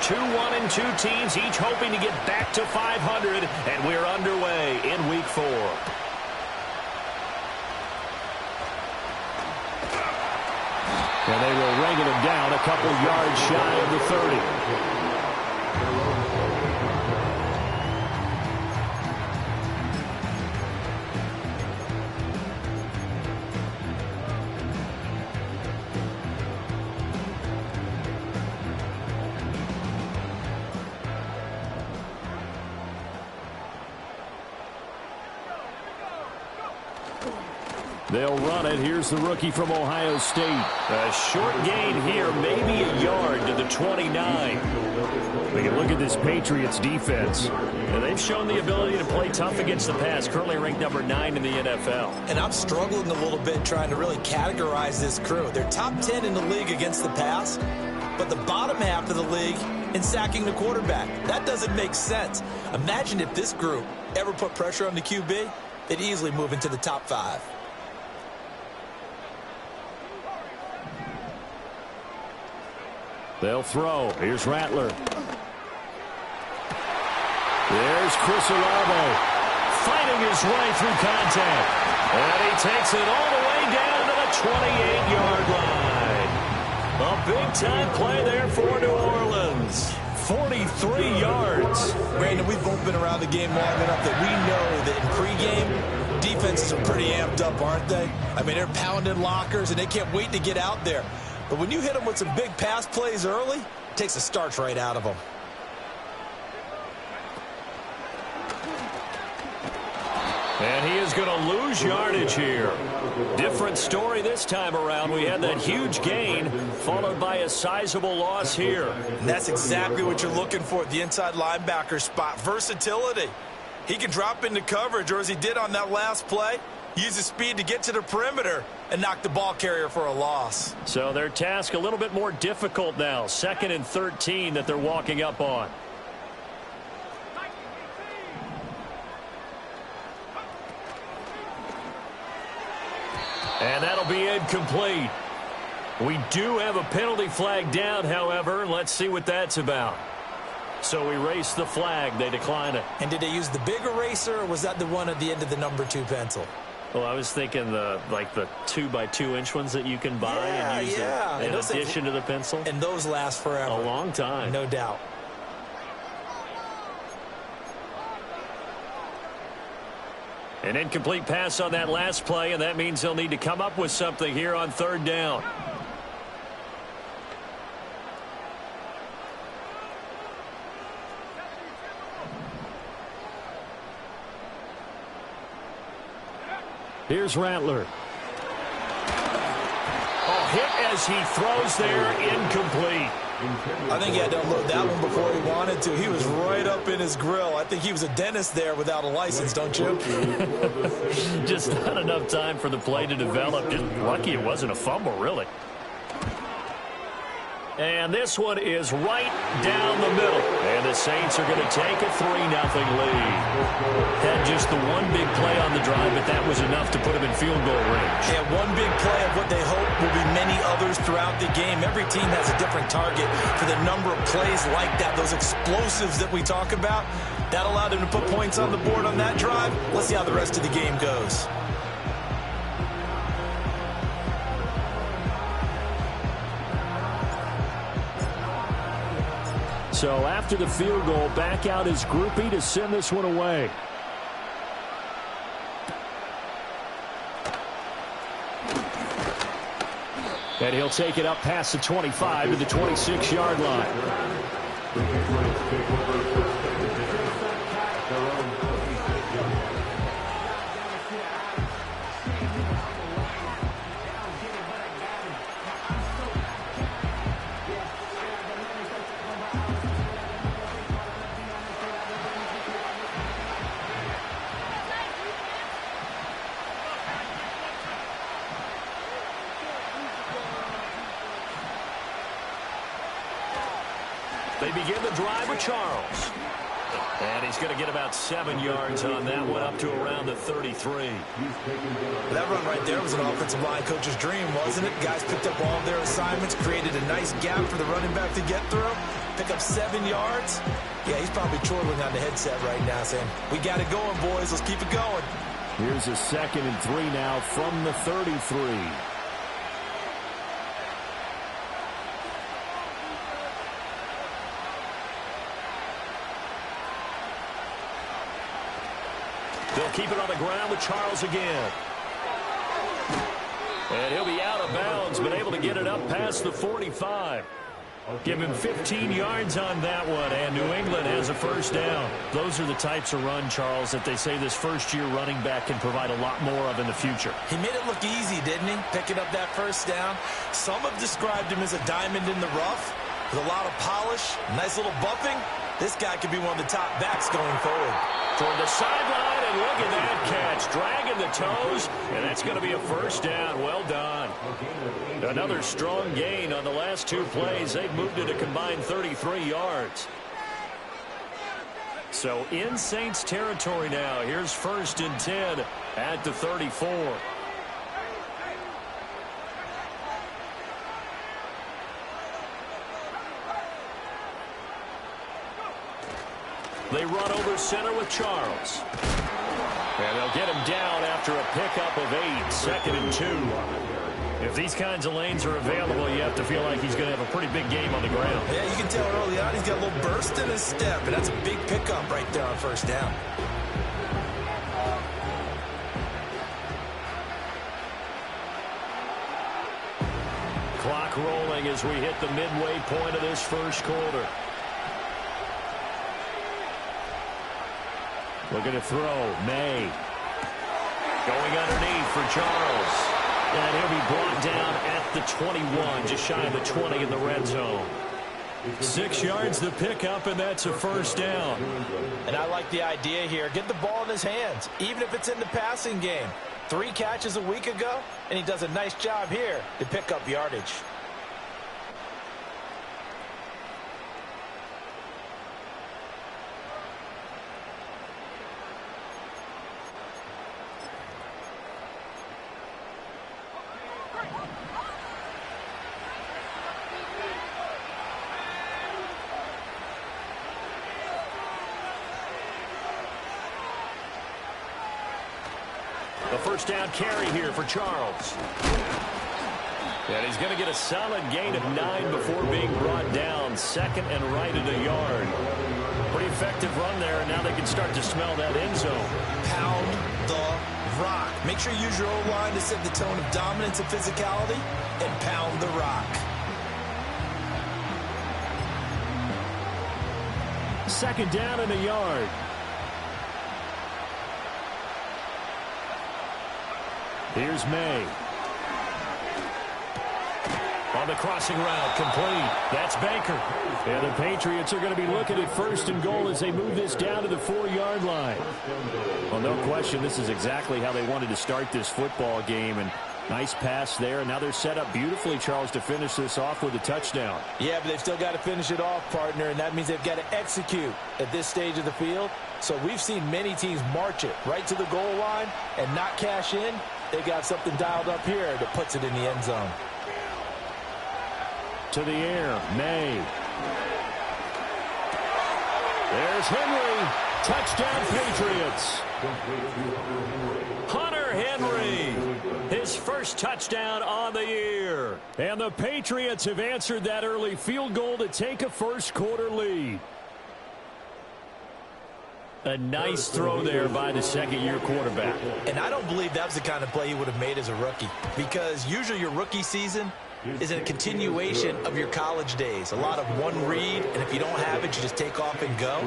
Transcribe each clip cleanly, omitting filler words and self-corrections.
2-1-2 teams, each hoping to get back to 500, and we're underway in Week 4. And they will ring him down a couple yards shy of the 30. They'll run it. Here's the rookie from Ohio State. A short gain here, maybe a yard to the 29. We can look at this Patriots defense. And they've shown the ability to play tough against the pass, currently ranked number 9 in the NFL. And I'm struggling a little bit trying to really categorize this crew. They're top 10 in the league against the pass, but the bottom half of the league in sacking the quarterback. That doesn't make sense. Imagine if this group ever put pressure on the QB, they'd easily move into the top 5. They'll throw. Here's Rattler. There's Chris Olave fighting his way through contact. And he takes it all the way down to the 28-yard line. A big-time play there for New Orleans. 43 yards. Brandon, we've both been around the game long enough that we know that in pregame, defenses are pretty amped up, aren't they? I mean, they're pounding lockers, and they can't wait to get out there. But when you hit them with some big pass plays early, it takes the starch right out of them. And he is going to lose yardage here. Different story this time around. We had that huge gain followed by a sizable loss here. And that's exactly what you're looking for at the inside linebacker spot. Versatility. He can drop into coverage, or as he did on that last play, use his speed to get to the perimeter and knock the ball carrier for a loss. So their task a little bit more difficult now. 2nd and 13 that they're walking up on. And that'll be incomplete. We do have a penalty flag down, however. Let's see what that's about. So erase the flag. They decline it. And did they use the big eraser, or was that the one at the end of the number 2 pencil? Well, I was thinking the 2x2-inch ones that you can buy and use in addition to the pencil. And those last forever. A long time. No doubt. An incomplete pass on that last play, and that means they'll need to come up with something here on 3rd down. Here's Rattler. Oh, hit as he throws there, incomplete. I think he had to unload that one before he wanted to. He was right up in his grill. I think he was a dentist there without a license, don't you? Just not enough time for the play to develop. Just lucky it wasn't a fumble, really. And this one is right down the middle. And the Saints are going to take a 3-0 lead. Had just the one big play on the drive, but that was enough to put them in field goal range. Yeah, one big play of what they hope will be many others throughout the game. Every team has a different target for the number of plays like that, those explosives that we talk about. That allowed them to put points on the board on that drive. Let's see how the rest of the game goes. So after the field goal, back out is Groupie to send this one away. And he'll take it up past the 25 to the 26-yard line. They begin the drive with Charles. And he's going to get about 7 yards on that one, up to around the 33. That run right there was an offensive line coach's dream, wasn't it? Guys picked up all of their assignments, created a nice gap for the running back to get through, pick up 7 yards. Yeah, he's probably chortling on the headset right now saying, we got it going, boys. Let's keep it going. Here's a 2nd and 3 now from the 33. They'll keep it on the ground with Charles again. And he'll be out of bounds, but able to get it up past the 45. Give him 15 yards on that one, and New England has a first down. Those are the types of run, Charles, that they say this first-year running back can provide a lot more of in the future. He made it look easy, didn't he? Picking up that first down. Some have described him as a diamond in the rough with a lot of polish, nice little buffing. This guy could be one of the top backs going forward. Toward the sideline, and look at that catch. Dragging the toes, and that's going to be a first down. Well done. Another strong gain on the last 2 plays. They've moved it a combined 33 yards. So in Saints territory now. Here's 1st and 10 at the 34. They run over center with Charles. And they'll get him down after a pickup of 8. 2nd and 2. If these kinds of lanes are available, you have to feel like he's going to have a pretty big game on the ground. Yeah, you can tell early on he's got a little burst in his step, and that's a big pickup right there on first down. Clock rolling as we hit the midway point of this first quarter. Looking to throw. May. Going underneath for Charles. And he'll be brought down at the 21, just shy of the 20 in the red zone. 6 yards the pickup, and that's a first down. And I like the idea here. Get the ball in his hands, even if it's in the passing game. 3 catches a week ago, and he does a nice job here to pick up yardage. A first down carry here for Charles. And he's going to get a solid gain of 9 before being brought down. 2nd and right at a yard. Pretty effective run there, and now they can start to smell that end zone. Pound the rock. Make sure you use your O-line to set the tone of dominance and physicality, and pound the rock. 2nd down and a yard. Here's May. On the crossing route, complete. That's Baker. And the Patriots are going to be looking at 1st and goal as they move this down to the 4-yard line. Well, no question, this is exactly how they wanted to start this football game. And nice pass there. And now they're set up beautifully, Charles, to finish this off with a touchdown. Yeah, but they've still got to finish it off, partner, and that means they've got to execute at this stage of the field. So we've seen many teams march it right to the goal line and not cash in. They got something dialed up here that puts it in the end zone. To the air, May. There's Henry. Touchdown, Patriots. Hunter Henry. His first touchdown on the year. And the Patriots have answered that early field goal to take a first quarter lead. A nice throw there by the second-year quarterback. And I don't believe that was the kind of play he would have made as a rookie, because usually your rookie season is a continuation of your college days. A lot of one read, and if you don't have it, you just take off and go.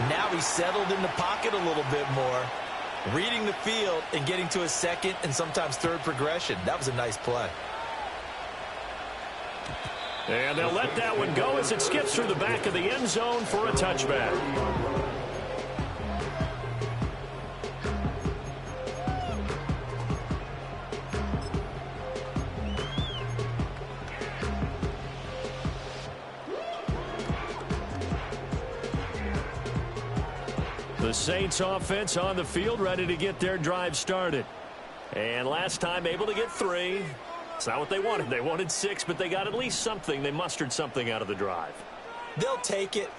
Now he's settled in the pocket a little bit more, reading the field and getting to a second and sometimes third progression. That was a nice play. And they'll let that one go as it skips through the back of the end zone for a touchback. The Saints offense on the field, ready to get their drive started. And last time able to get 3. It's not what they wanted. They wanted 6, but they got at least something. They mustered something out of the drive. They'll take it.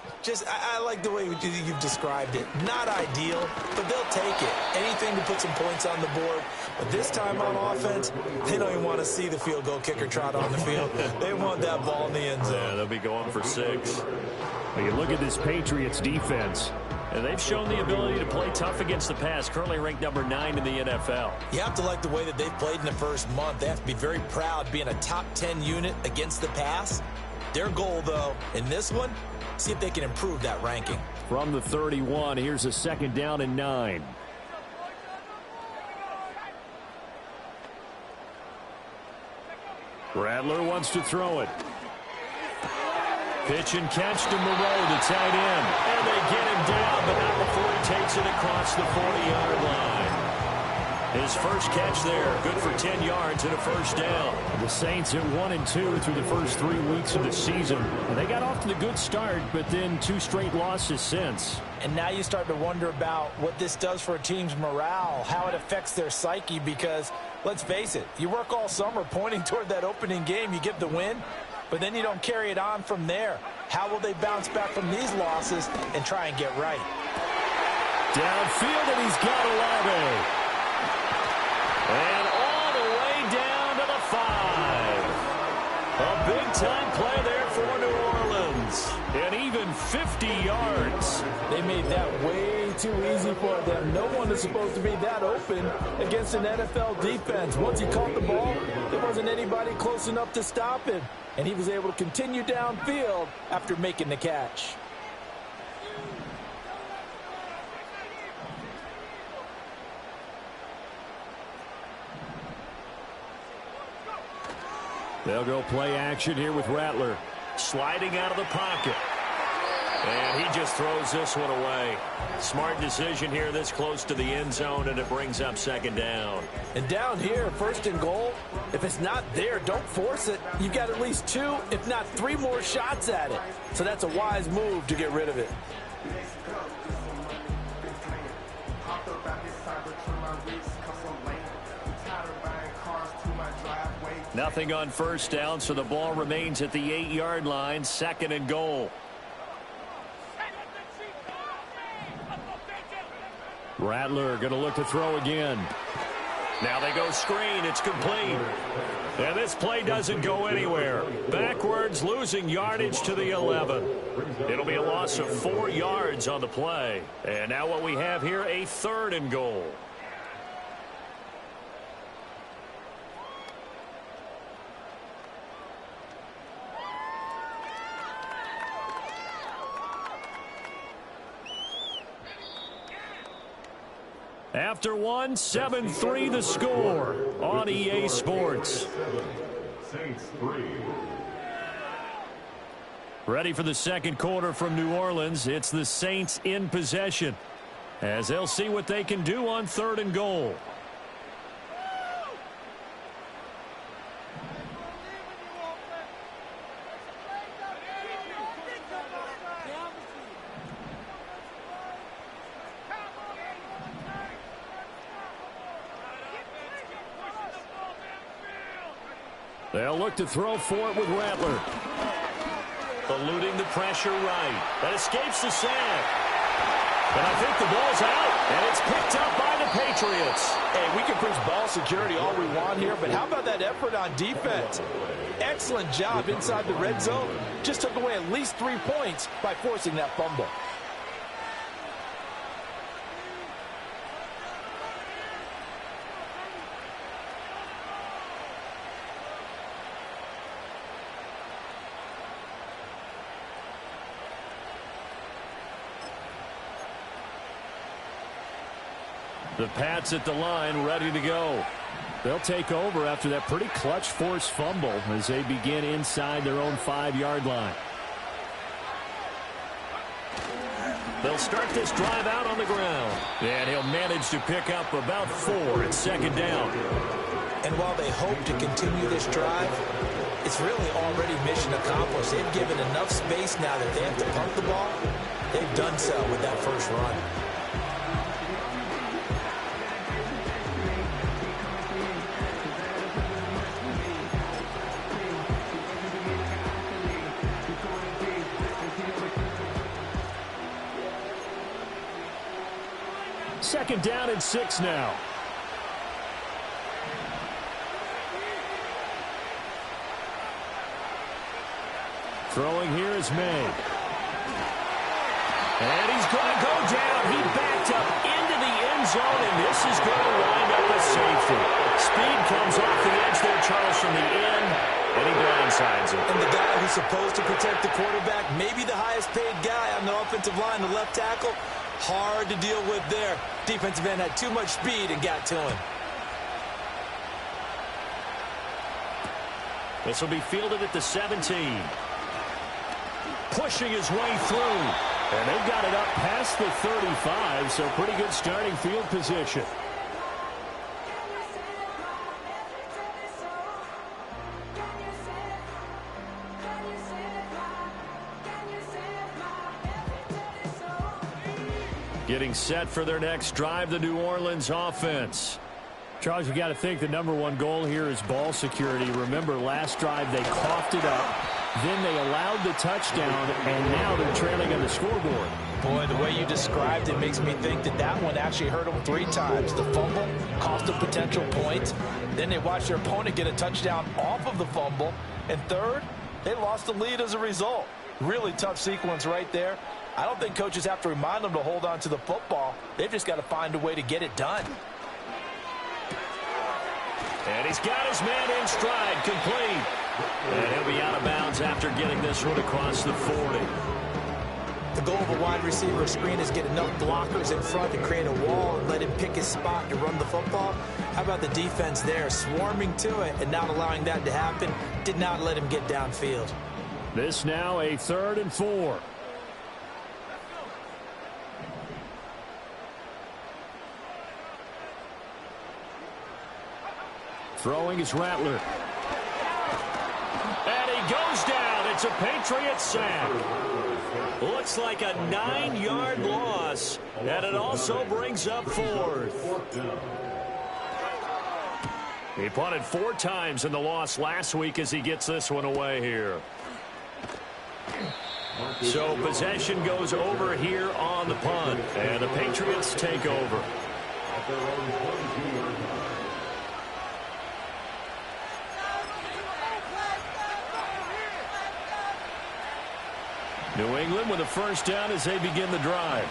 I like the way you've described it. Not ideal, but they'll take it. Anything to put some points on the board. But this time on offense, they don't even want to see the field goal kicker trot on the field. They want that ball in the end zone. Yeah, they'll be going for 6. But you look at this Patriots defense, and they've shown the ability to play tough against the pass, currently ranked number 9 in the NFL. You have to like the way that they've played in the first month. They have to be very proud being a top 10 unit against the pass. Their goal, though, in this one, see if they can improve that ranking. From the 31, here's a 2nd down and 9. Rattler wants to throw it. Pitch and catch to Moreau, the tight end. And they get him down, but not before he takes it across the 40-yard line. His first catch there, good for 10 yards and a first down. The Saints at 1-2 through the first 3 weeks of the season. They got off to the good start, but then 2 straight losses since. And now you start to wonder about what this does for a team's morale, how it affects their psyche, because let's face it, you work all summer pointing toward that opening game, you get the win, but then you don't carry it on from there. How will they bounce back from these losses and try and get right? Downfield, and he's got Olave. And all the way down to the 5. A big-time play there for New Orleans. And even 50 yards. They made that way too easy for them. No one is supposed to be that open against an NFL defense. Once he caught the ball, there wasn't anybody close enough to stop him. And he was able to continue downfield after making the catch. They'll go play action here with Rattler. Sliding out of the pocket. And he just throws this one away. Smart decision here this close to the end zone, and it brings up 2nd down. And down here, 1st and goal, if it's not there, don't force it. You've got at least 2, if not 3 more shots at it. So that's a wise move to get rid of it. Nothing on 1st down, so the ball remains at the 8-yard line, 2nd and goal. Rattler going to look to throw again. Now they go screen. It's complete. And this play doesn't go anywhere. Backwards, losing yardage to the 11. It'll be a loss of 4 yards on the play. And now what we have here, a 3rd and goal. After 1, 7-3 the score on EA Sports. Ready for the 2nd quarter from New Orleans. It's the Saints in possession as they'll see what they can do on 3rd and goal. They'll look to throw for it with Rattler. Eluding the pressure right. That escapes the sack. And I think the ball's out. And it's picked up by the Patriots. Hey, we can preach ball security all we want here, but how about that effort on defense? Excellent job inside the red zone. Just took away at least 3 points by forcing that fumble. The Pats at the line, ready to go. They'll take over after that pretty clutch forced fumble as they begin inside their own 5-yard line. They'll start this drive out on the ground. And he'll manage to pick up about 4 at 2nd down. And while they hope to continue this drive, it's really already mission accomplished. They've given enough space now that they have to pump the ball. They've done so with that first run. Second down and 6 now. Throwing here is May. And he's going to go down. He backed up into the end zone, and this is going to wind up a safety. Speed comes off the edge there, Charles, from the end, and he blindsides him. And the guy who's supposed to protect the quarterback, maybe the highest paid guy on the offensive line, the left tackle, hard to deal with there. Defensive end had too much speed and got to him. This will be fielded at the 17. Pushing his way through. And they've got it up past the 35, so pretty good starting field position. Getting set for their next drive, the New Orleans offense. Charles, you got to think the #1 goal here is ball security. Remember, last drive they coughed it up. Then they allowed the touchdown, and now they're trailing on the scoreboard. Boy, the way you described it makes me think that that one actually hurt them 3 times. The fumble cost a potential point. Then they watched their opponent get a touchdown off of the fumble. And third, they lost the lead as a result. Really tough sequence right there. I don't think coaches have to remind them to hold on to the football. They've just got to find a way to get it done. And he's got his man in stride, complete. And he'll be out of bounds after getting this one across the 40. The goal of a wide receiver screen is get enough blockers in front to create a wall and let him pick his spot to run the football. How about the defense there, swarming to it and not allowing that to happen? Did not let him get downfield. This now a 3rd and 4. Throwing is Rattler. And he goes down. It's a Patriot sack. Looks like a 9-yard loss. And it also brings up 4th. He punted 4 times in the loss last week as he gets this one away here. So possession goes over here on the punt. And the Patriots take over. New England with a first down as they begin the drive.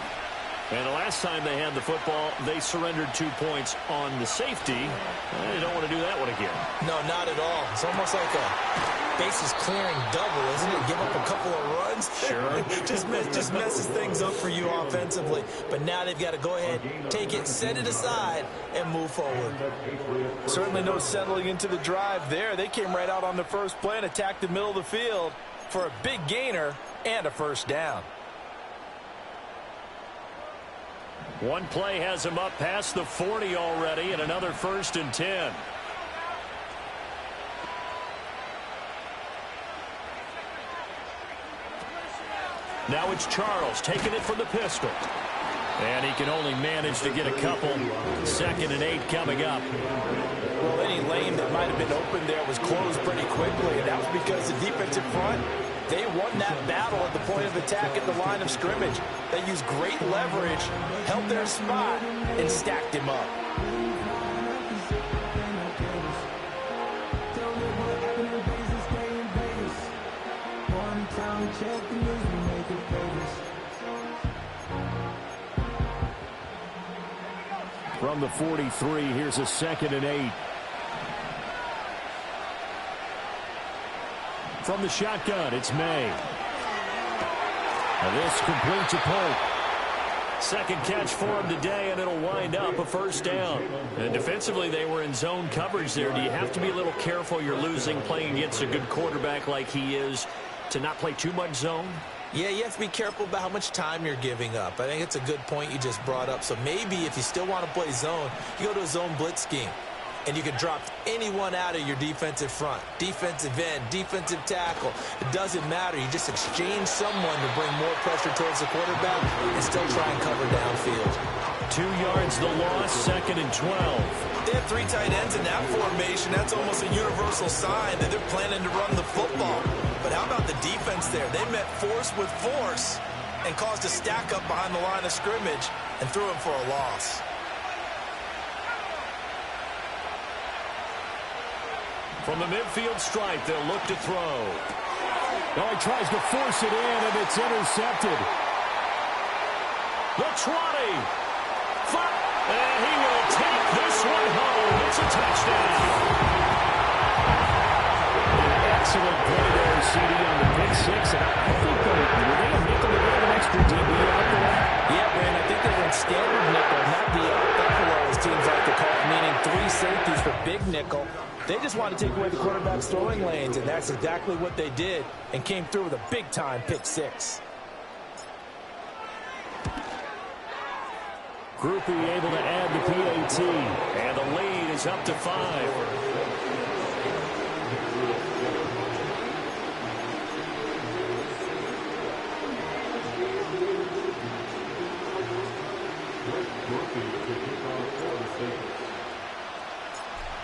And the last time they had the football, they surrendered 2 points on the safety. They don't want to do that one again. No, not at all. It's almost like a bases clearing double, isn't it? Give up a couple of runs. Sure. just messes things up for you offensively. But now they've got to go ahead, take it, set it aside, and move forward. Certainly no settling into the drive there. They came right out on the first play and attacked the middle of the field for a big gainer and a first down. One play has him up past the 40 already, and another 1st and 10. Now it's Charles taking it from the pistol. And he can only manage to get a couple. 2nd and 8 coming up. Well, any lane that might have been open there was closed pretty quickly, and that was because the defensive front, they won that battle at the point of attack at the line of scrimmage. They used great leverage, held their spot, and stacked him up. From the 43, here's a 2nd and 8. From the shotgun, it's May. And this completes a Pope. 2nd catch for him today, and it'll wind up a first down. And defensively, they were in zone coverage there. Do you have to be a little careful? You're losing, playing against a good quarterback like he is, to not play too much zone? Yeah, you have to be careful about how much time you're giving up. I think it's a good point you just brought up. So maybe if you still want to play zone, you go to a zone blitz scheme. And you can drop anyone out of your defensive front. Defensive end, defensive tackle. It doesn't matter. You just exchange someone to bring more pressure towards the quarterback and still try and cover downfield. 2 yards the loss, 2nd and 12. They have 3 tight ends in that formation. That's almost a universal sign that they're planning to run the football. But how about the defense there? They met force with force and caused a stack up behind the line of scrimmage and threw him for a loss. From the midfield stripe, they'll look to throw. Oh, he tries to force it in, and it's intercepted. The 20. And he will take this one home. It's a touchdown. Excellent play there, CD, on the pick six. And I think were they a nickel? Did they have an extra DB out there? Yeah, man, I think they were in standard nickel, not the buffalo, as teams like to call it, meaning 3 safeties for big nickel. They just want to take away the quarterback's throwing lanes, and that's exactly what they did, and came through with a big-time pick six. Groupie able to add the PAT, and the lead is up to 5.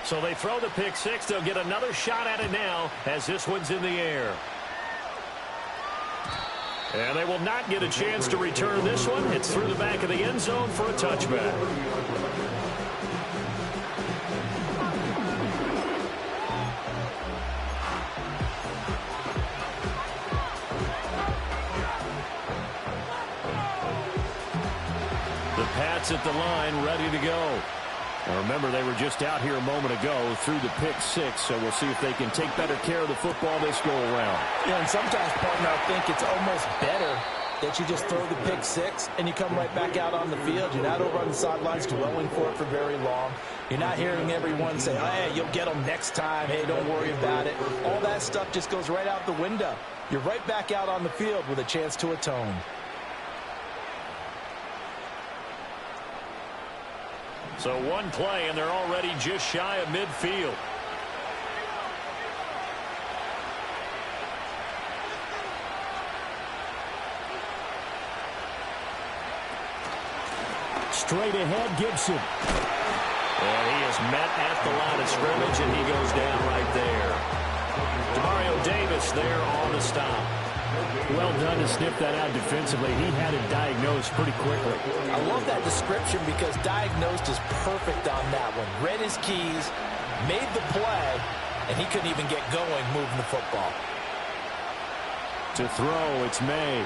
So they throw the pick six. They'll get another shot at it now as this one's in the air. And they will not get a chance to return this one. It's through the back of the end zone for a touchback. The Pats at the line, ready to go. Now remember, they were just out here a moment ago through the pick six, so we'll see if they can take better care of the football this go-around. Yeah, and sometimes, partner, I think it's almost better that you just throw the pick six and you come right back out on the field. You're not over on the sidelines dwelling for it for very long. You're not hearing everyone say, oh, hey, you'll get them next time. Hey, don't worry about it. All that stuff just goes right out the window. You're right back out on the field with a chance to atone. So one play, and they're already just shy of midfield. Straight ahead, Gibson. And he is met at the line of scrimmage, and he goes down right there. Demario Davis there on the stop. Well done to sniff that out defensively. He had it diagnosed pretty quickly. I love that description because diagnosed is perfect on that one. Read his keys, made the play, and he couldn't even get going moving the football. To throw, it's May.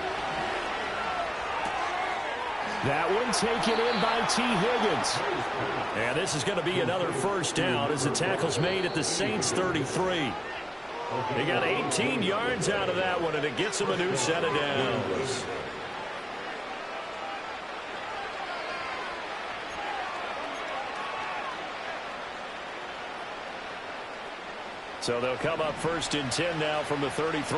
That one taken in by T. Higgins. And this is going to be another first down as the tackle's made at the Saints 33. They got 18 yards out of that one, and it gets them a new set of downs. So they'll come up first and 10 now from the 33.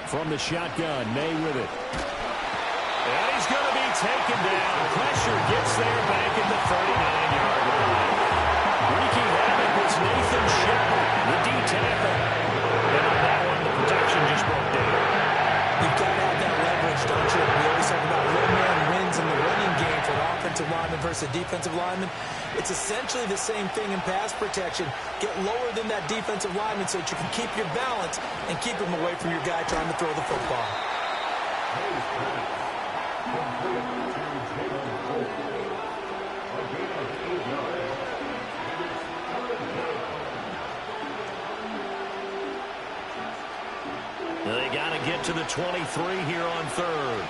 From the shotgun, May with it. And he's going to be taken down. Pressure gets there back at the 39-yard line. Wreaking havoc was Nathan Shepard, the D-tackle. And on that one, the protection just broke down. You've got to have that leverage, don't you? We always talk about low man wins in the running game for an offensive lineman versus a defensive lineman. It's essentially the same thing in pass protection. Get lower than that defensive lineman so that you can keep your balance and keep him away from your guy trying to throw the football. They got to get to the 23 here on third.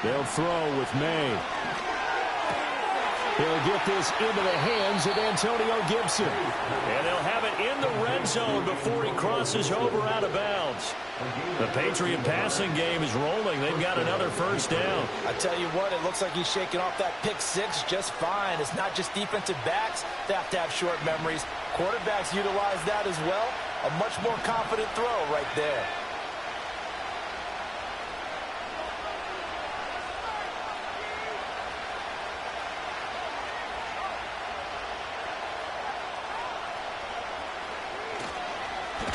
They'll throw with May. He'll get this into the hands of Antonio Gibson. And they'll have it in the red zone before he crosses over out of bounds. The Patriot passing game is rolling. They've got another first down. I tell you what, it looks like he's shaking off that pick six just fine. It's not just defensive backs that have to have short memories. Quarterbacks utilize that as well. A much more confident throw right there.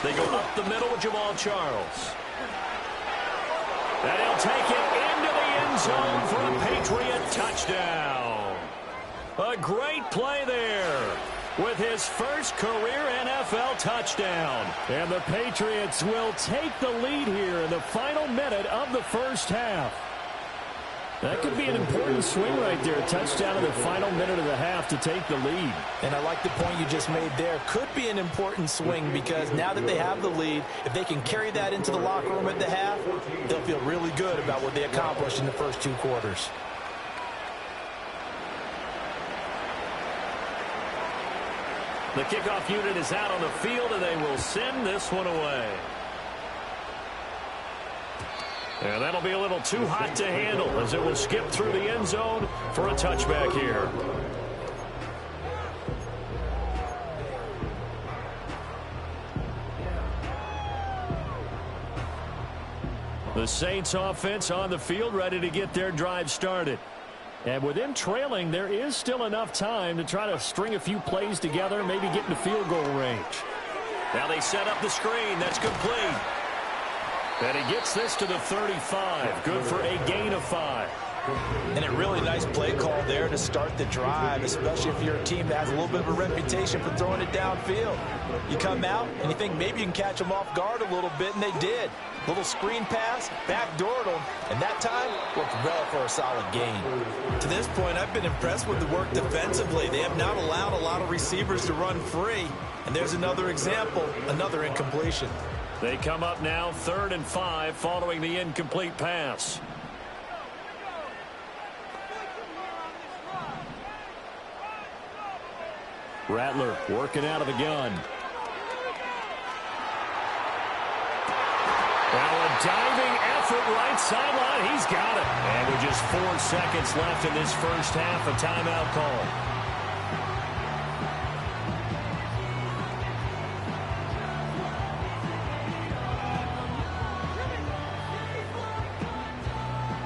They go up the middle with Jamal Charles. And he'll take it into the end zone for a Patriot touchdown. A great play there with his first career NFL touchdown. And the Patriots will take the lead here in the final minute of the first half. That could be an important swing right there. A touchdown in the final minute of the half to take the lead. And I like the point you just made there. Could be an important swing because now that they have the lead, if they can carry that into the locker room at the half, they'll feel really good about what they accomplished in the first 2 quarters. The kickoff unit is out on the field, and they will send this one away. And that'll be a little too hot to handle as it will skip through the end zone for a touchback here. The Saints offense on the field ready to get their drive started. And with them trailing, there is still enough time to try to string a few plays together, maybe get into field goal range. Now they set up the screen. That's complete. And he gets this to the 35. Good for a gain of 5. And a really nice play call there to start the drive, especially if you're a team that has a little bit of a reputation for throwing it downfield. You come out and you think maybe you can catch them off guard a little bit, and they did. Little screen pass, backdoored them, and that time worked well for a solid gain. To this point, I've been impressed with the work defensively. They have not allowed a lot of receivers to run free. And there's another example, another incompletion. They come up now 3rd and 5 following the incomplete pass. Rattler working out of the gun. Now a diving effort right sideline. He's got it. And with just 4 seconds left in this first half, a timeout call.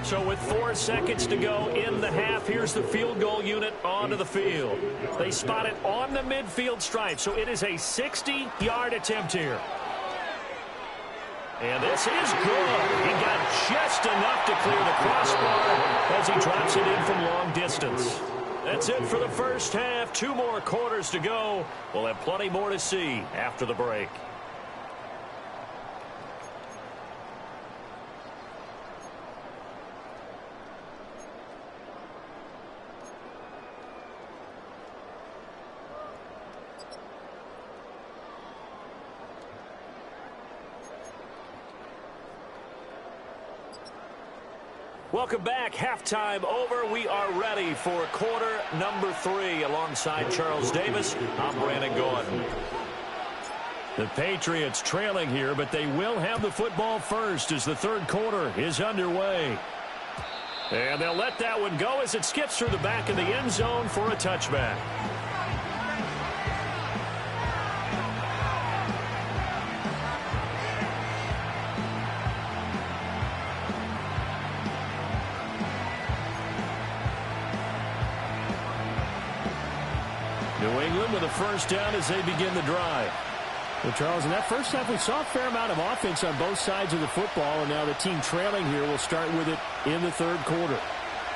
So with 4 seconds to go in the half, here's the field goal unit onto the field. They spot it on the midfield stripe, so it is a 60-yard attempt here. And this is good. He got just enough to clear the crossbar as he drops it in from long distance. That's it for the first half. 2 more quarters to go. We'll have plenty more to see after the break. Welcome back. Halftime over. We are ready for quarter number 3. Alongside Charles Davis, I'm Brandon Gordon. The Patriots trailing here, but they will have the football first as the 3rd quarter is underway. And they'll let that one go as it skips through the back of the end zone for a touchback. New England with a first down as they begin the drive. Well, Charles, in that first half, we saw a fair amount of offense on both sides of the football, and now the team trailing here will start with it in the 3rd quarter.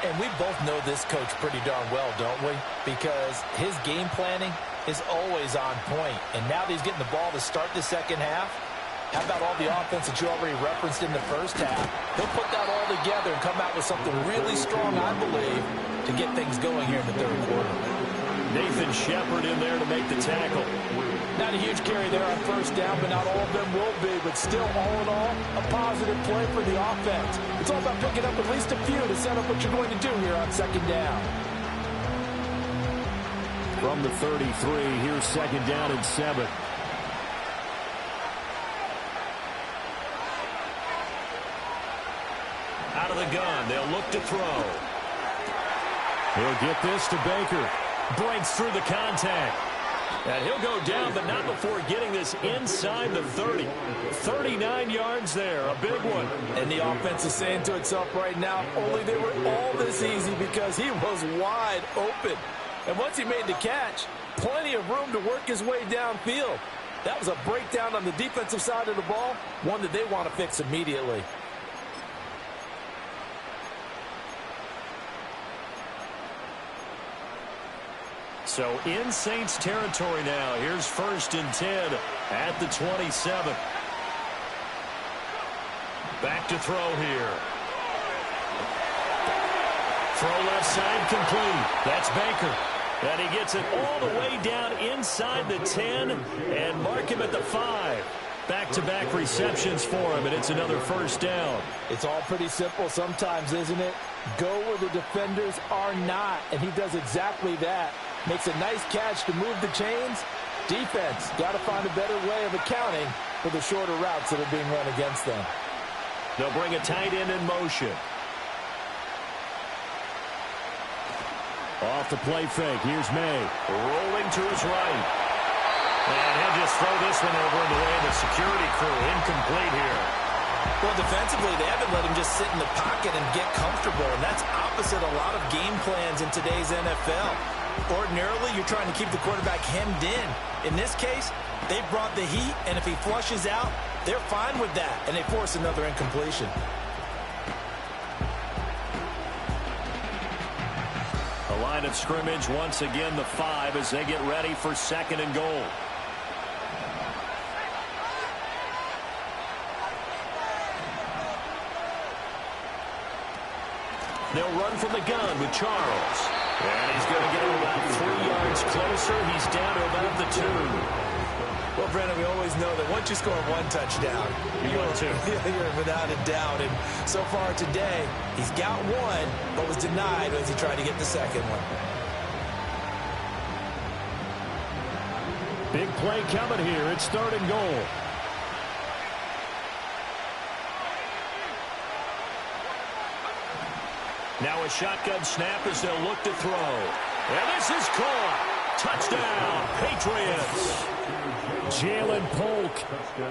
And we both know this coach pretty darn well, don't we? Because his game planning is always on point. And now that he's getting the ball to start the second half, how about all the offense that you already referenced in the first half? He'll put that all together and come out with something really strong, I believe, to get things going here in the 3rd quarter. Nathan Shepard in there to make the tackle. Not a huge carry there on first down, but not all of them will be. But still, all in all, a positive play for the offense. It's all about picking up at least a few to set up what you're going to do here on 2nd down. From the 33, here's 2nd down and 7. Out of the gun, they'll look to throw. He'll get this to Baker. Breaks through the contact. And he'll go down, but not before getting this inside the 30. 39 yards there, a big one. And the offense is saying to itself right now, only they were all this easy because he was wide open. And once he made the catch, plenty of room to work his way downfield. That was a breakdown on the defensive side of the ball, one that they want to fix immediately. So in Saints territory now. Here's 1st and 10 at the 27. Back to throw here. Throw left side complete. That's Baker. And he gets it all the way down inside the 10 and mark him at the 5. Back-to-back receptions for him, and it's another 1st down. It's all pretty simple sometimes, isn't it? Go where the defenders are not, and he does exactly that. Makes a nice catch to move the chains. Defense, got to find a better way of accounting for the shorter routes that are being run against them. They'll bring a tight end in motion. Off the play fake. Here's May. Rolling to his right. And he'll just throw this one over in the way of the security crew. Incomplete here. Well, defensively, they haven't let him just sit in the pocket and get comfortable, and that's opposite a lot of game plans in today's NFL. Ordinarily, you're trying to keep the quarterback hemmed in. In this case, they brought the heat, and if he flushes out, they're fine with that, and they force another incompletion. The line of scrimmage, once again, the 5 as they get ready for 2nd and goal. They'll run from the gun with Charles. And he's going to get him about 3 yards closer. He's down to about the 2. Well, Brandon, we always know that once you score 1 touchdown, you're without a doubt. And so far today, he's got 1, but was denied as he tried to get the 2nd one. Big play coming here. It's 3rd and goal. Now a shotgun snap as they'll look to throw. And this is caught. Touchdown, Patriots. Jalen Polk,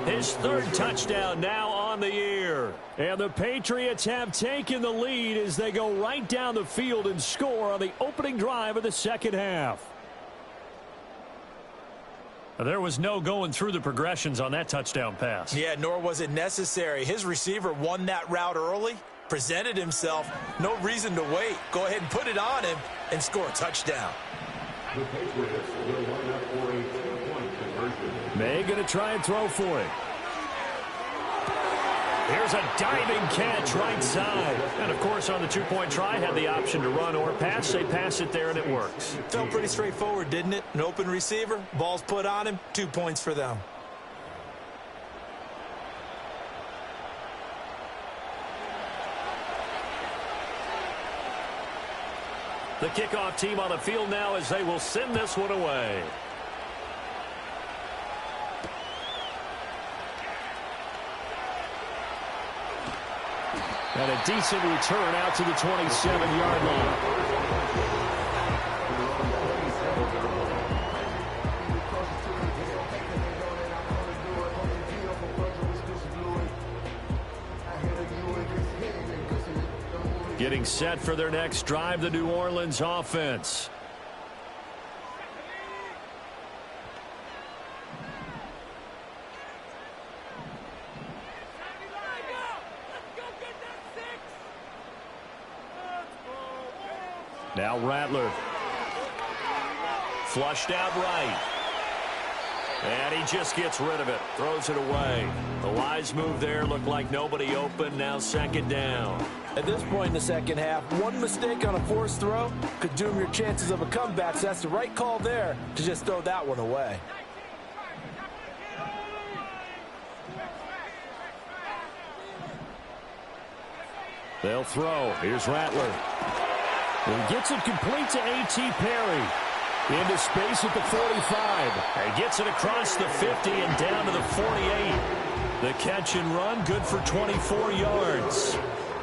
his 3rd touchdown now on the year. And the Patriots have taken the lead as they go right down the field and score on the opening drive of the 2nd half. There was no going through the progressions on that touchdown pass. Yeah, nor was it necessary. His receiver won that route early, presented himself, no reason to wait. Go ahead and put it on him and score a touchdown. The Patriots will line up for a 2-point conversion. May going to try and throw for it. Here's a diving catch right side. And, of course, on the 2-point try, had the option to run or pass. They pass it there, and it works. Felt pretty straightforward, didn't it? An open receiver, ball's put on him, 2 points for them. The kickoff team on the field now as they will send this one away. And a decent return out to the 27-yard line. Getting set for their next drive, the New Orleans offense. Now Rattler. Flushed out right. And he just gets rid of it. Throws it away. The Lions move there. Looked like nobody open. Now 2nd down. At this point in the 2nd half, one mistake on a forced throw could doom your chances of a comeback. So that's the right call there to just throw that one away. They'll throw. Here's Rattler. He gets it complete to A.T. Perry. Into space at the 45. And gets it across the 50 and down to the 48. The catch and run, good for 24 yards.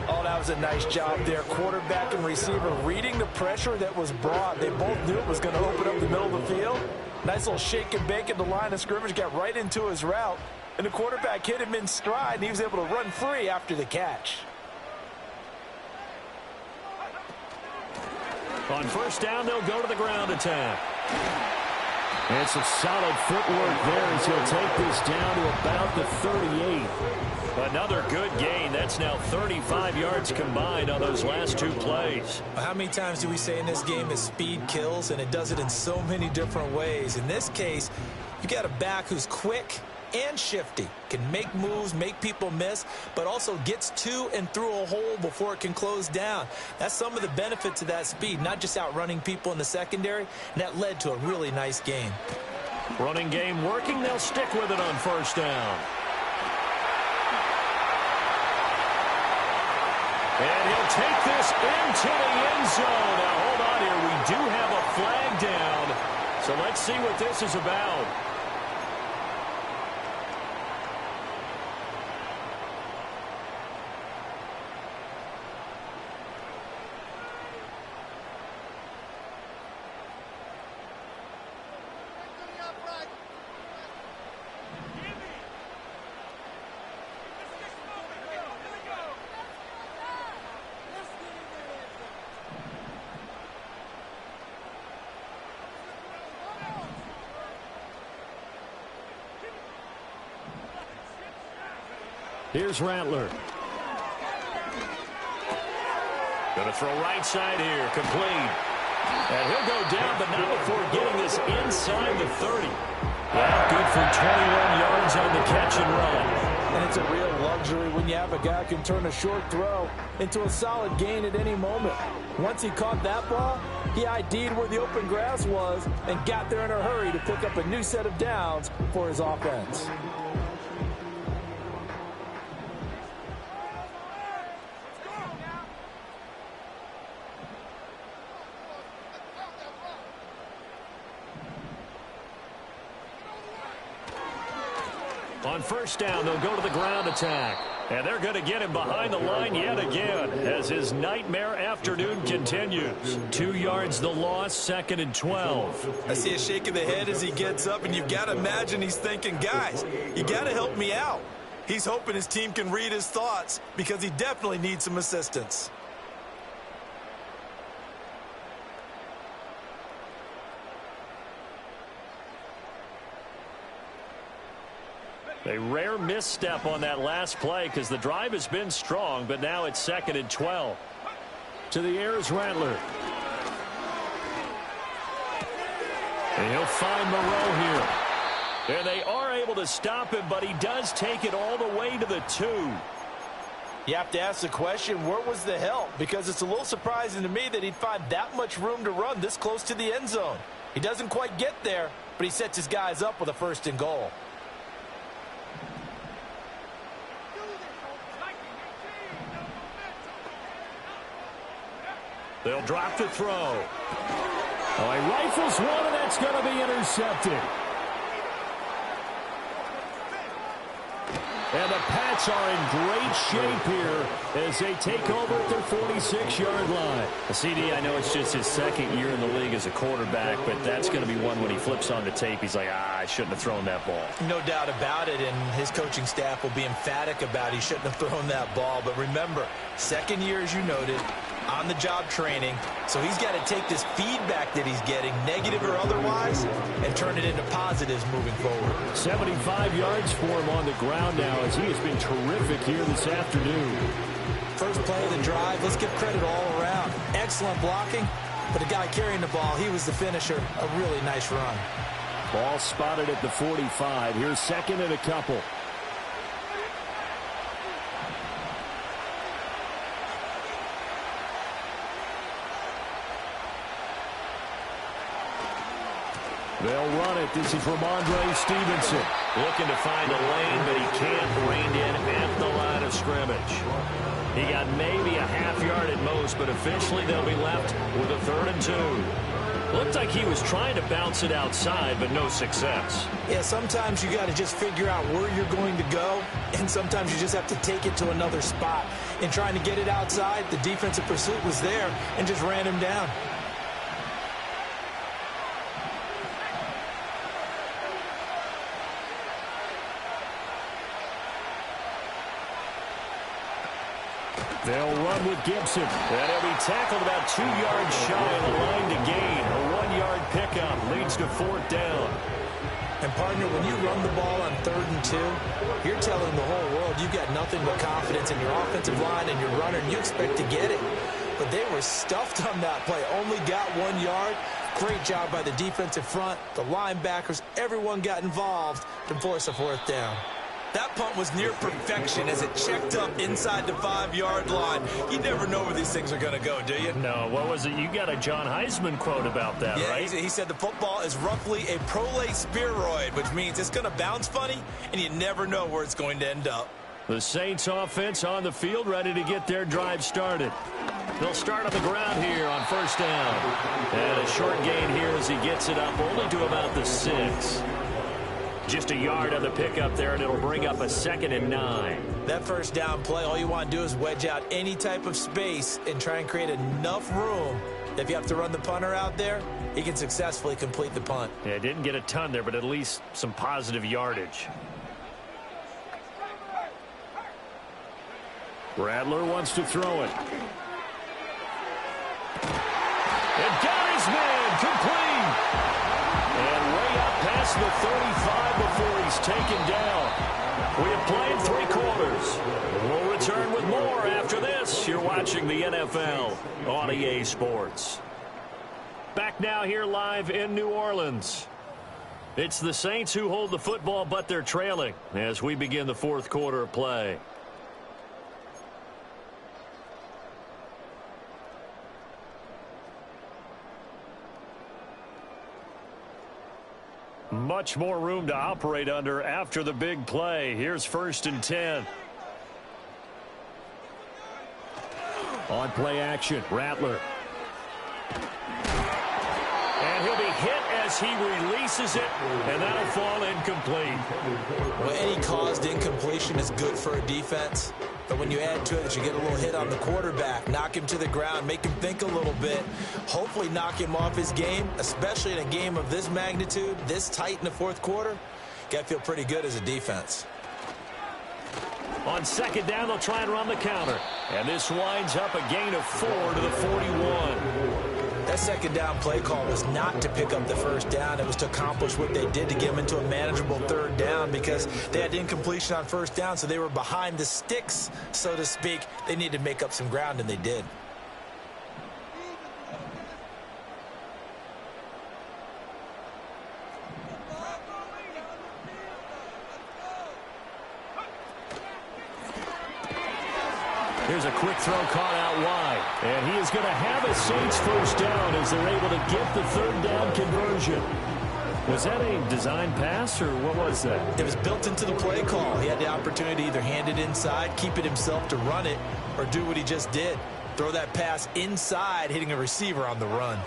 Oh, that was a nice job there. Quarterback and receiver reading the pressure that was brought. They both knew it was going to open up the middle of the field. Nice little shake and bake at the line of scrimmage. Got right into his route. And the quarterback hit him in stride, and he was able to run free after the catch. On 1st down, they'll go to the ground attack. And some solid footwork there as he'll take this down to about the 38. Another good gain. That's now 35 yards combined on those last two plays. How many times do we say in this game that speed kills, and it does it in so many different ways? In this case, you got a back who's quick and shifty, can make moves, make people miss, but also gets to and through a hole before it can close down. That's some of the benefits of that speed, not just outrunning people in the secondary, and that led to a really nice game. Running game working. They'll stick with it on first down. And he'll take this into the end zone. Now, hold on here. We do have a flag down. So let's see what this is about. Here's Rattler. Going to throw right side here. Complete. And he'll go down, but not before getting this inside the 30. Well, good for 21 yards on the catch and run. And it's a real luxury when you have a guy who can turn a short throw into a solid gain at any moment. Once he caught that ball, he ID'd where the open grass was and got there in a hurry to pick up a new set of downs for his offense. On first down, they'll go to the ground attack. And they're going to get him behind the line yet again as his nightmare afternoon continues. 2 yards the loss, 2nd and 12. I see a shake of the head as he gets up, and you've got to imagine he's thinking, guys, you got to help me out. He's hoping his team can read his thoughts because he definitely needs some assistance. A rare misstep on that last play because the drive has been strong, but now it's 2nd and 12. To the air is Rattler. And he'll find Moreau here. And they are able to stop him, but he does take it all the way to the 2. You have to ask the question, where was the help? Because it's a little surprising to me that he'd find that much room to run this close to the end zone. He doesn't quite get there, but he sets his guys up with a 1st and goal. They'll drop the throw. Oh, he rifles one, and that's going to be intercepted. And the Pats are in great shape here as they take over at their 46-yard line. CD, I know it's just his 2nd year in the league as a quarterback, but that's going to be one when he flips on the tape. He's like, I shouldn't have thrown that ball. No doubt about it, and his coaching staff will be emphatic about he shouldn't have thrown that ball. But remember, 2nd year, as you noted, on-the-job training, so he's got to take this feedback that he's getting, negative or otherwise, and turn it into positives moving forward. 75 yards for him on the ground now as he has been terrific here this afternoon. First play of the drive, let's give credit all around. Excellent blocking, but the guy carrying the ball, he was the finisher. A really nice run. Ball spotted at the 45. Here's 2nd and a couple. They'll run it. This is Ramondre Stevenson. Looking to find a lane, but he can't rein in at the line of scrimmage. He got maybe a half yard at most, but officially they'll be left with a 3rd and 2. Looked like he was trying to bounce it outside, but no success. Yeah, sometimes you got to just figure out where you're going to go, and sometimes you just have to take it to another spot. In trying to get it outside, the defensive pursuit was there and just ran him down. They'll run with Gibson. And he'll be tackled about 2 yards shy of the line to gain. A 1-yard pickup leads to 4th down. And, partner, when you run the ball on 3rd and 2, you're telling the whole world you've got nothing but confidence in your offensive line and your runner, and you expect to get it. But they were stuffed on that play, only got 1 yard. Great job by the defensive front, the linebackers, everyone got involved to force a 4th down. That punt was near perfection as it checked up inside the 5-yard line. You never know where these things are going to go, do you? No, what was it? You got a John Heisman quote about that, yeah, right? He said the football is roughly a prolate spheroid, which means it's going to bounce funny, and you never know where it's going to end up. The Saints offense on the field, ready to get their drive started. They'll start on the ground here on 1st down. And a short gain here as he gets it up only to about the 6. Just a yard on the pickup there, and it'll bring up a 2nd and 9. That 1st down play, all you want to do is wedge out any type of space and try and create enough room that if you have to run the punter out there, he can successfully complete the punt. Yeah, didn't get a ton there, but at least some positive yardage. Rattler wants to throw it. And got his man complete. And way up past the 35 before he's taken down. We have played 3 quarters. We'll return with more after this. You're watching the NFL on EA Sports. Back now here live in New Orleans. It's the Saints who hold the football, but they're trailing as we begin the 4th quarter of play. Much more room to operate under after the big play. Here's 1st and 10. On play action, Rattler. And he'll be hit as he releases it, and that'll fall incomplete. Well, any caused incompletion is good for a defense. But when you add to it that you get a little hit on the quarterback, knock him to the ground, make him think a little bit, hopefully knock him off his game, especially in a game of this magnitude, this tight in the 4th quarter, got to feel pretty good as a defense. On 2nd down, they'll try and run the counter. And this winds up a gain of 4 to the 41. That 2nd down play call was not to pick up the 1st down. It was to accomplish what they did to get them into a manageable 3rd down because they had incompletion on 1st down, so they were behind the sticks, so to speak. They needed to make up some ground, and they did. Here's a quick throw caught out wide. And he is going to have a Saints 1st down as they're able to get the 3rd down conversion. Was that a design pass, or what was that? It was built into the play call. He had the opportunity to either hand it inside, keep it himself to run it, or do what he just did. Throw that pass inside, hitting a receiver on the run.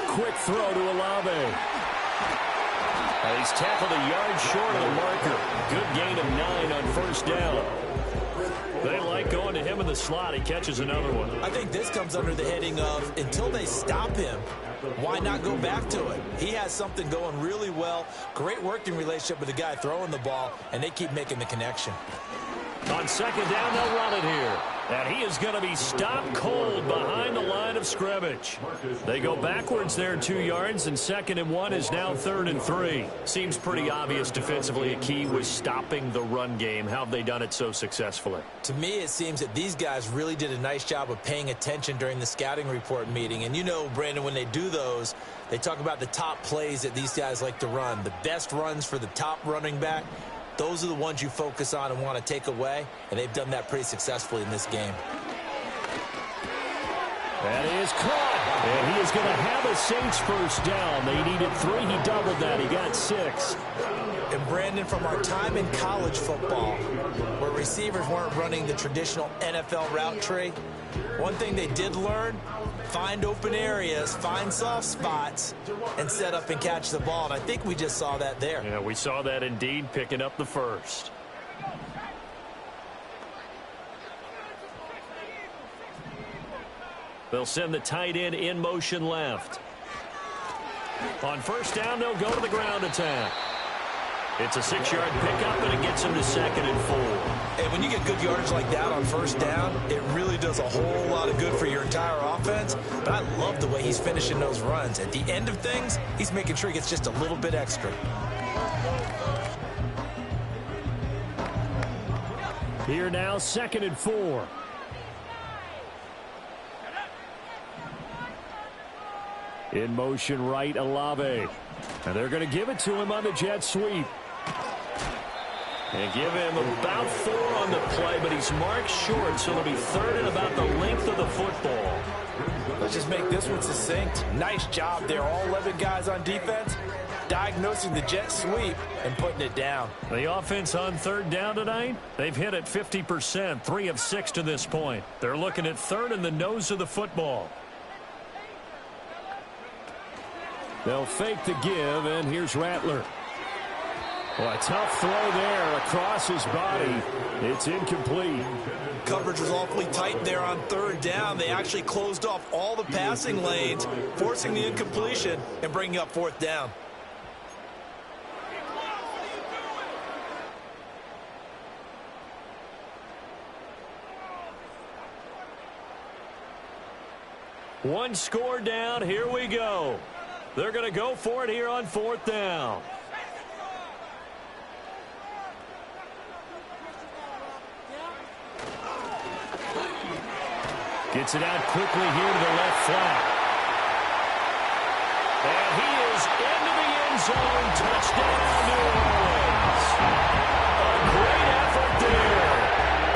Quick throw to Olave. He's tackled a yard short of the marker. Good gain of 9 on 1st down. They like going to him in the slot. He catches another one. I think this comes under the heading of until they stop him, why not go back to it? He has something going really well. Great working relationship with the guy throwing the ball, and they keep making the connection. On 2nd down, they'll run it here. And he is going to be stopped cold behind the line of scrimmage. They go backwards there 2 yards, and 2nd and 1 is now 3rd and 3. Seems pretty obvious defensively a key was stopping the run game. How have they done it so successfully? To me, it seems that these guys really did a nice job of paying attention during the scouting report meeting. And you know, Brandon, when they do those, they talk about the top plays that these guys like to run, the best runs for the top running back. Those are the ones you focus on and want to take away, and they've done that pretty successfully in this game. That is caught, and he is going to have a Saints 1st down. They needed 3. He doubled that. He got 6. And, Brandon, from our time in college football, where receivers weren't running the traditional NFL route tree, one thing they did learn, find open areas, find soft spots, and set up and catch the ball. And I think we just saw that there. Yeah, we saw that indeed, picking up the 1st. They'll send the tight end in motion left. On 1st down, they'll go to the ground attack. It's a 6-yard pickup, and it gets him to 2nd and 4. And when you get good yardage like that on first down, it really does a whole lot of good for your entire offense. But I love the way he's finishing those runs. At the end of things, he's making sure he gets just a little bit extra. Here now, 2nd and 4. In motion right, Olave. And they're going to give it to him on the jet sweep. And give him about 4 on the play, but he's marked short, so it'll be 3rd and about the length of the football. Let's just make this one succinct. Nice job there, all 11 guys on defense, diagnosing the jet sweep and putting it down. The offense on 3rd down tonight, they've hit it 50%, 3 of 6 to this point. They're looking at 3rd in the nose of the football. They'll fake the give, and here's Rattler. Well, a tough throw there across his body. It's incomplete. Coverage was awfully tight there on 3rd down. They actually closed off all the passing lanes, forcing the incompletion and bringing up 4th down. One score down. Here we go. They're going to go for it here on 4th down. Gets it out quickly here to the left flat. And he is into the end zone. Touchdown, New Orleans. A great effort there.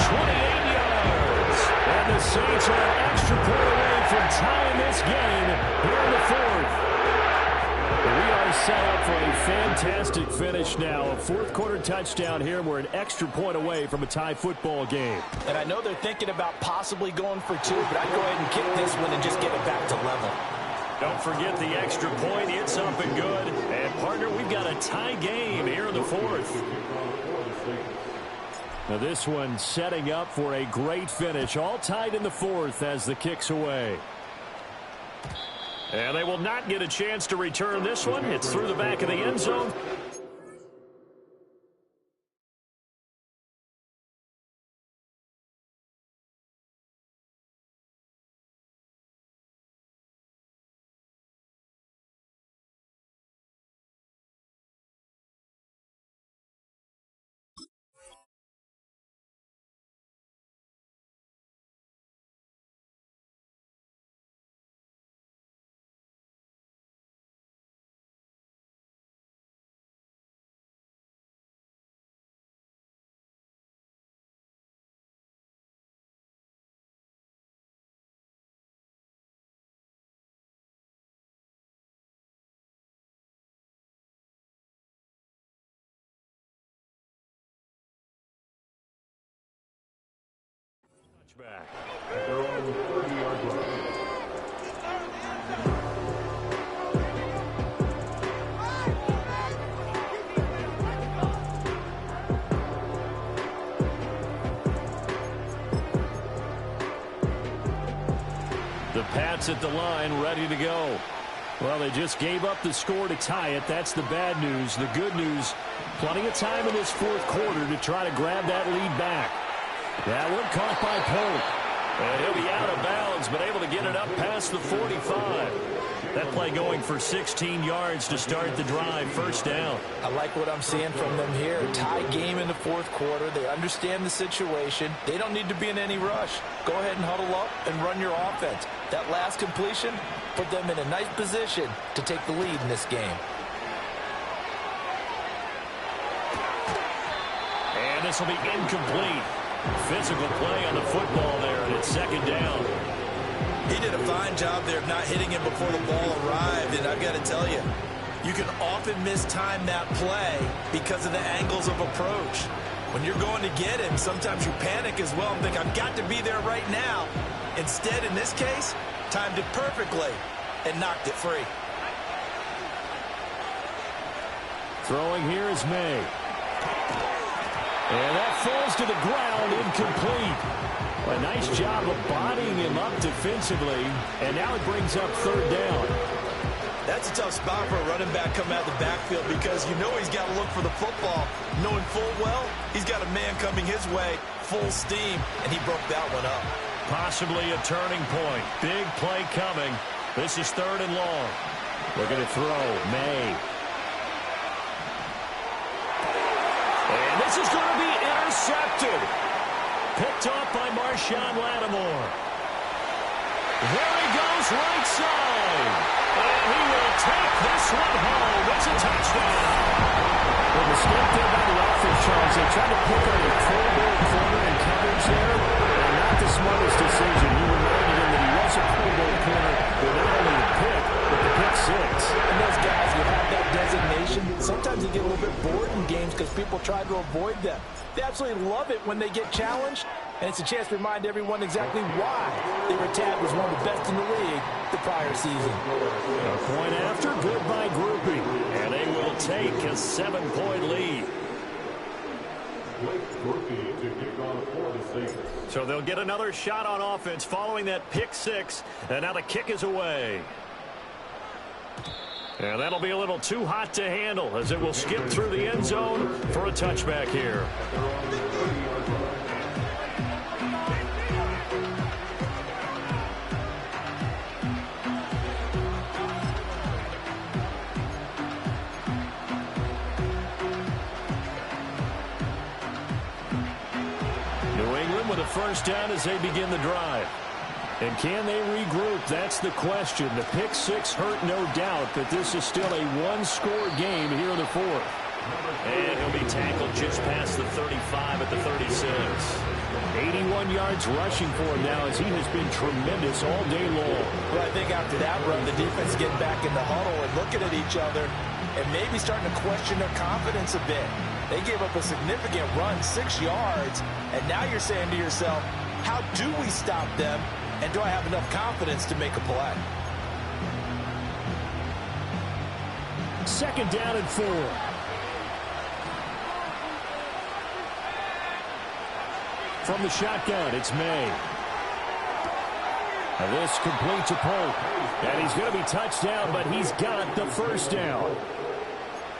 28 yards. And the Saints are an extra point away from tying this game here in the 4th. We are set up for a fantastic finish now. A 4th-quarter touchdown here. We're an extra point away from a tie football game. And I know they're thinking about possibly going for 2, but I'd go ahead and kick this one and just get it back to level. Don't forget the extra point. It's up and good. And, partner, we've got a tie game here in the 4th. Now this one setting up for a great finish. All tied in the 4th as the kick's away. And they will not get a chance to return this one. It's through the back of the end zone. Back. They're on the 30-yard line. The Pats at the line, ready to go. Well, they just gave up the score to tie it. That's the bad news. The good news, plenty of time in this 4th quarter to try to grab that lead back. That one caught by Polk. And he'll be out of bounds, but able to get it up past the 45. That play going for 16 yards to start the drive. 1st down. I like what I'm seeing from them here. Tie game in the 4th quarter. They understand the situation. They don't need to be in any rush. Go ahead and huddle up and run your offense. That last completion put them in a nice position to take the lead in this game. And this will be incomplete. Physical play on the football there, and it's 2nd down. He did a fine job there of not hitting him before the ball arrived, and I've got to tell you, you can often mistime that play because of the angles of approach. When you're going to get him, sometimes you panic as well and think, I've got to be there right now. Instead, in this case, timed it perfectly and knocked it free. Throwing here is May. And that falls to the ground, incomplete. A nice job of bodying him up defensively, and now it brings up 3rd down. That's a tough spot for a running back coming out of the backfield because you know he's got to look for the football, knowing full well he's got a man coming his way, full steam, and he broke that one up. Possibly a turning point. Big play coming. This is 3rd and long. Looking to throw. May. And this is going to be intercepted. Picked off by Marshawn Lattimore. There he goes, right side. And he will take this one home. It's a touchdown. The mistake there by the offense, Charles, they tried to pick on a Pro Bowl corner in coverage there. And not the smartest decision. You reminded him that he was a Pro Bowl corner with not only the pick, but the pick six. And those guys who have that designation, sometimes they get a little bit bored in games because people try to avoid them. They absolutely love it when they get challenged, and it's a chance to remind everyone exactly why they were tagged as one of the best in the league the prior season. A point after, good by grouping, and they will take a 7-point lead. So they'll get another shot on offense following that pick six, and now the kick is away. And that'll be a little too hot to handle as it will skip through the end zone for a touchback here. New England with a first down as they begin the drive. And can they regroup? That's the question. The pick six hurt, no doubt, but this is still a one-score game here in the 4th. And he'll be tackled just past the 35 at the 36. 81 yards rushing for him now as he has been tremendous all day long. Well, I think after that run, the defense is getting back in the huddle and looking at each other and maybe starting to question their confidence a bit. They gave up a significant run, 6 yards, and now you're saying to yourself, how do we stop them? And do I have enough confidence to make a play? 2nd down and 4. From the shotgun, it's May. Now this complete to Polk. And he's going to be touched down, but he's got the first down.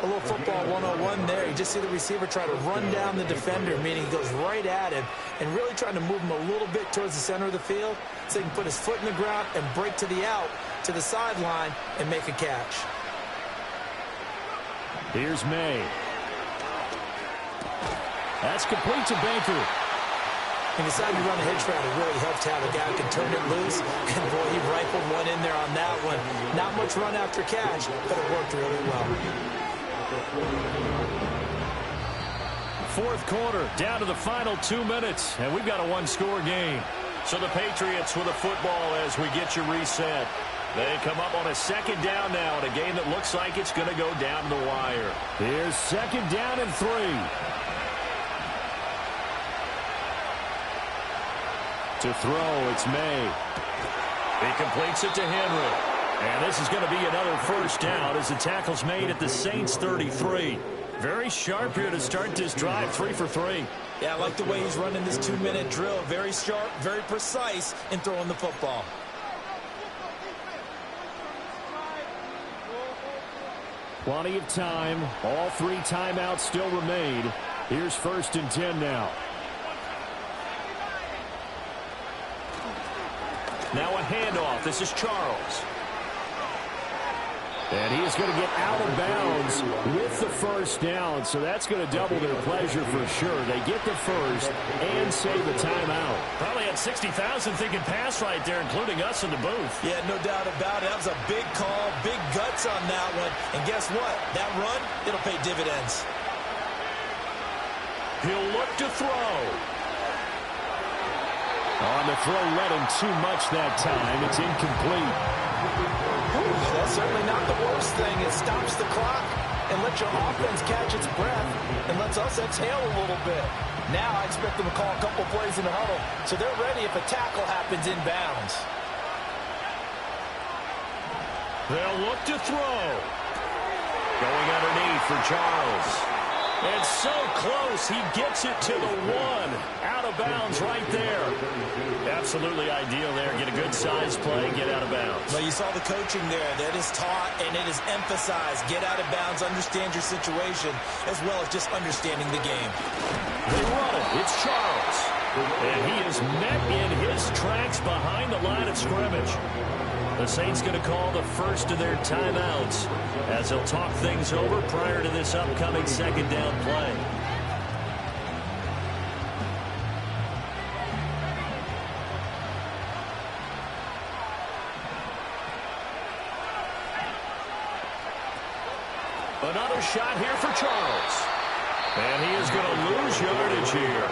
A little football 101 there. You just see the receiver try to run down the defender, meaning he goes right at him and really trying to move him a little bit towards the center of the field so he can put his foot in the ground and break to the out, to the sideline, and make a catch. Here's May. That's complete to Baker. And decided to run a hitch route. It really helped to have a guy who can turn it loose. And, boy, he rifled one in there on that one. Not much run after catch, but it worked really well. 4th quarter, down to the final 2 minutes, and we've got a one-score game. So the Patriots with a football as we get you reset. They come up on a 2nd down now in a game that looks like it's going to go down to the wire. Here's 2nd down and 3. To throw, it's May. He completes it to Henry. And this is going to be another first down as the tackle's made at the Saints 33. Very sharp here to start this drive, 3 for 3. Yeah, I like the way he's running this 2-minute drill. Very sharp, very precise in throwing the football. Plenty of time. All 3 timeouts still remain. Here's 1st and 10 now. Now a handoff. This is Charles. And he is going to get out of bounds with the first down, so that's going to double their pleasure for sure. They get the first and save the timeout. Probably had 60,000 thinking pass right there, including us in the booth. Yeah, no doubt about it. That was a big call, big guts on that one. And guess what? That run, it'll pay dividends. He'll look to throw. On the throw, led him too much that time. It's incomplete. That's certainly not the worst thing. It stops the clock and lets your offense catch its breath and lets us exhale a little bit. Now I expect them to call a couple plays in the huddle so they're ready if a tackle happens inbounds. They'll look to throw. Going underneath for Charles. And so close, he gets it to the 1. Out of bounds right there. Absolutely ideal there. Get a good size play, get out of bounds. Well, you saw the coaching there. That is taught and it is emphasized. Get out of bounds, understand your situation, as well as just understanding the game. They run it. It's Charles. And he is met in his tracks behind the line of scrimmage. The Saints going to call the first of their timeouts as they'll talk things over prior to this upcoming second down play. Another shot here for Charles. And he is going to lose yardage here.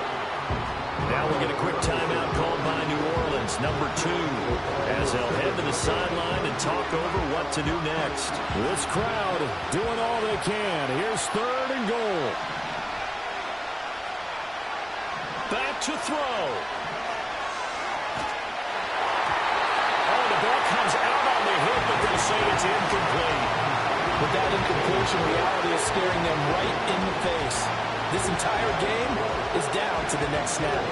Now we'll get a quick timeout called by New Orleans, number 2, as they'll head to the sideline and talk over what to do next. This crowd doing all they can. Here's 3rd and goal. Back to throw. Oh, the ball comes out on the hit, but they say it's incomplete. But that incompletion reality is staring them right in the face. This entire game is down to the next snap.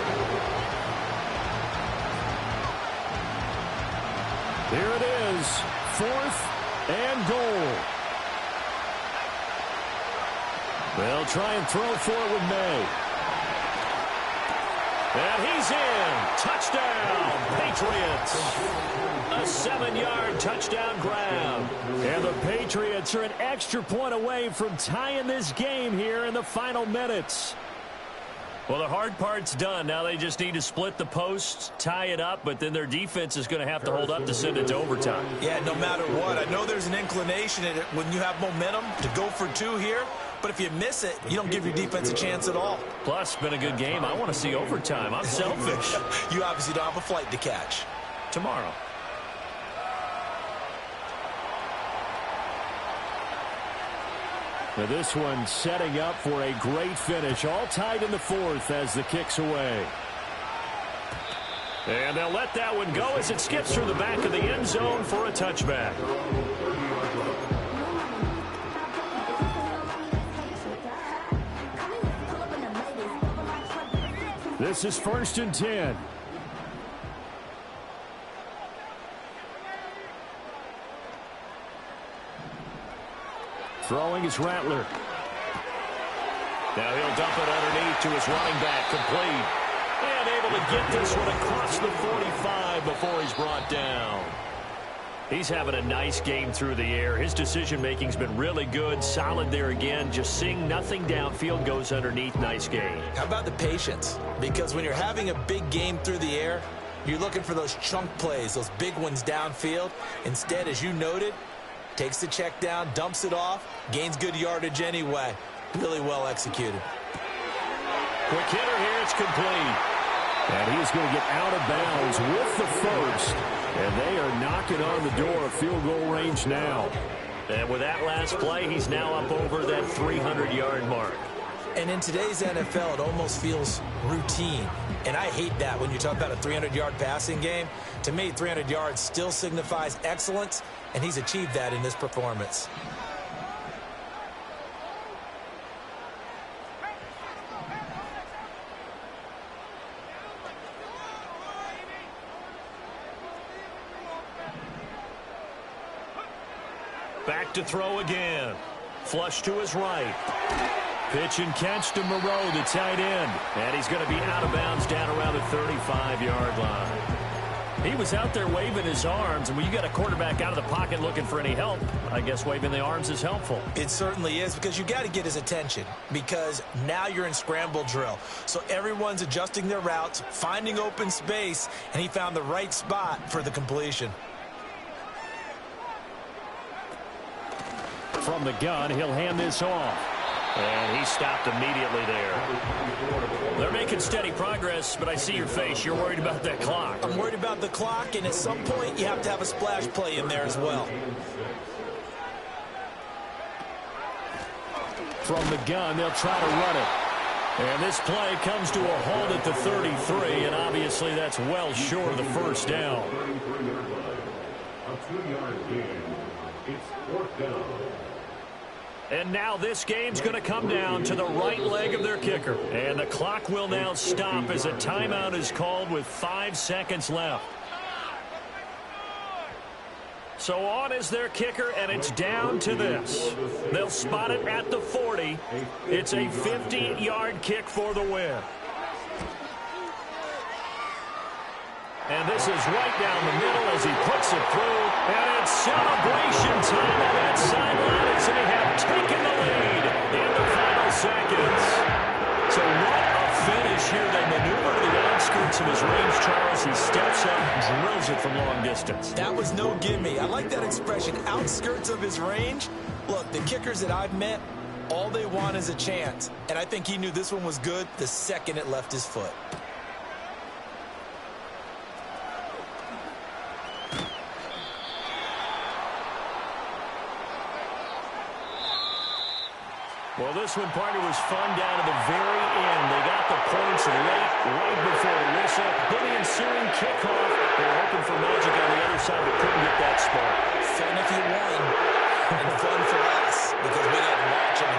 Here it is, 4th and goal. They'll try and throw for it with May. And he's in. Touchdown, Patriots. A 7-yard touchdown grab. And the Patriots are an extra point away from tying this game here in the final minutes. Well, the hard part's done. Now they just need to split the posts, tie it up, but then their defense is going to have to hold up to send it to overtime. Yeah, no matter what. I know there's an inclination in it when you have momentum to go for 2 here, but if you miss it, you don't give your defense a chance at all. Plus, been a good game. I want to see overtime. I'm selfish. You obviously don't have a flight to catch. Tomorrow. Now this one setting up for a great finish. All tied in the 4th as the kick's away. And they'll let that one go as it skips through the back of the end zone for a touchback. This is 1st and 10. Throwing is Rattler. Now he'll dump it underneath to his running back, complete. And able to get this one across the 45 before he's brought down. He's having a nice game through the air. His decision-making's been really good, solid there again. Just seeing nothing downfield, goes underneath. Nice game. How about the patience? Because when you're having a big game through the air, you're looking for those chunk plays, those big ones downfield. Instead, as you noted, takes the check down, dumps it off, gains good yardage anyway. Really well executed. Quick hitter here, it's complete. And he's going to get out of bounds with the 1st. And they are knocking on the door of field goal range now. And with that last play, he's now up over that 300-yard mark. And in today's NFL, it almost feels routine. And I hate that when you talk about a 300-yard passing game. To me, 300 yards still signifies excellence, and he's achieved that in this performance. Back to throw again. Flush to his right. Pitch and catch to Moreau, the tight end. And he's going to be out of bounds down around the 35-yard line. He was out there waving his arms, and when you got a quarterback out of the pocket looking for any help, I guess waving the arms is helpful. It certainly is, because you got to get his attention, because now you're in scramble drill. So everyone's adjusting their routes, finding open space, and he found the right spot for the completion. From the gun, he'll hand this off. And he stopped immediately there. They're making steady progress, but I see your face. You're worried about that clock. I'm worried about the clock, and at some point you have to have a splash play in there as well. From the gun, they'll try to run it. And this play comes to a halt at the 33, and obviously that's well short of the first down. A 2-yard gain. It's 4th down. And now this game's going to come down to the right leg of their kicker. And the clock will now stop as a timeout is called with 5 seconds left. So on is their kicker, and it's down to this. They'll spot it at the 40. It's a 50-yard kick for the win. And this is right down the middle as he puts it through. And it's celebration time on that sideline as they have taken the lead in the final seconds. So what a finish here. They maneuver to the outskirts of his range, Charles. He steps up, drills it from long distance. That was no gimme. I like that expression, outskirts of his range. Look, the kickers that I've met, all they want is a chance. And I think he knew this one was good the second it left his foot. Well, this one, partner, was fun down to the very end. They got the points late, right before the whistle. Then the ensuing kickoff. They were hoping for magic on the other side, but couldn't get that spark. Fun if you won, and fun for us, because we got